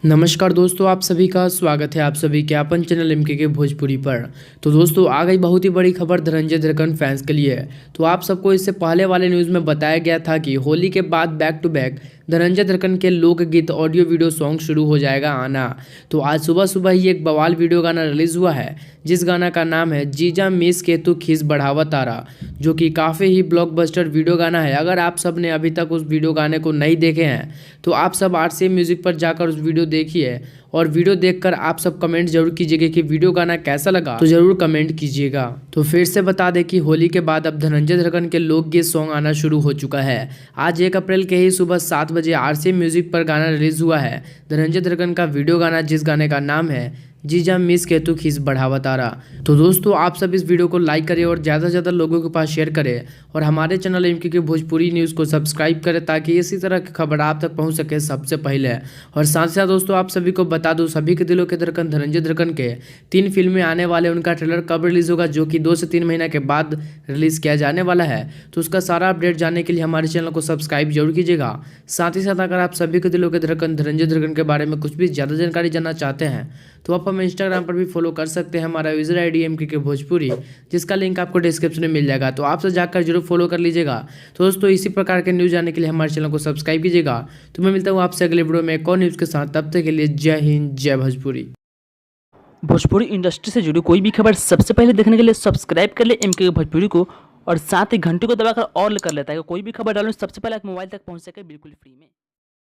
नमस्कार दोस्तों, आप सभी का स्वागत है आप सभी के अपन चैनल एमके के भोजपुरी पर। तो दोस्तों आ गई बहुत ही बड़ी खबर धनंजय दरकन फैंस के लिए। तो आप सबको इससे पहले वाले न्यूज़ में बताया गया था कि होली के बाद back to back Dhananjay Darkan के लोकगीत ऑडियो वीडियो सॉन्ग शुरू हो जाएगा आना। तो आज सुबह सुबह ही एक बवाल वीडियो गाना रिलीज़ हुआ है, जिस गाना का नाम है जीजा मिस के तू खीस बढ़ावा तारा, जो कि काफ़ी ही ब्लॉकबस्टर वीडियो गाना है। अगर आप सब ने अभी तक उस वीडियो गाने को नहीं देखे हैं तो आप सब आरसीएम म्यूजिक पर जाकर उस वीडियो देखिए और वीडियो देखकर आप सब कमेंट जरूर कीजिएगा कि वीडियो गाना कैसा लगा, तो जरूर कमेंट कीजिएगा। तो फिर से बता दें कि होली के बाद अब धनंजय दरकन के लोकगीत सॉन्ग आना शुरू हो चुका है। आज 1 अप्रैल के ही सुबह 7 बजे आरसीएम म्यूजिक पर गाना रिलीज हुआ है, धनंजय दरकन का वीडियो गाना, जिस गाने का नाम है जीजा मिस के तू खीस बढ़ावा तारा। तो दोस्तों आप सब इस वीडियो को लाइक करें और ज़्यादा से ज़्यादा लोगों के पास शेयर करें और हमारे चैनल एमके के भोजपुरी न्यूज़ को सब्सक्राइब करें, ताकि इसी तरह की खबर आप तक पहुंच सके सबसे पहले। और साथ ही साथ दोस्तों आप सभी को बता दूं, सभी के दिलों के धड़कन धनंजय दरकन के 3 फिल्में आने वाले, उनका ट्रेलर कब रिलीज़ होगा, जो कि 2 से 3 महीना के बाद रिलीज़ किया जाने वाला है। तो उसका सारा अपडेट जानने के लिए हमारे चैनल को सब्सक्राइब जरूर कीजिएगा। साथ ही साथ अगर आप सभी के दिलों के धड़कन धनंजय दरकन के बारे में कुछ भी ज़्यादा जानकारी जानना चाहते हैं तो आप हमें इंस्टाग्राम पर भी फॉलो कर सकते हैं, हमारा यूजर आईडी एमके के भोजपुरी, जिसका लिंक आपको डिस्क्रिप्शन में मिल जाएगा। तो आपसे जाकर जरूर फॉलो कर लीजिएगा। तो दोस्तों इसी प्रकार के न्यूज़ जानने के लिए हमारे चैनल को सब्सक्राइब कीजिएगा। तो मैं मिलता हूँ आपसे अगले वीडियो में एक और न्यूज़ के साथ, तब तक के लिए जय हिंद जय भोजपुरी। भोजपुरी इंडस्ट्री से जुड़ी कोई भी खबर सबसे पहले देखने के लिए सब्सक्राइब कर ले एमके के भोजपुरी को, और साथ ही घंटे को दबाकर ऑल कर लेता है, कोई भी खबर डालूं सबसे पहले आप मोबाइल तक पहुंच सके बिल्कुल फ्री में।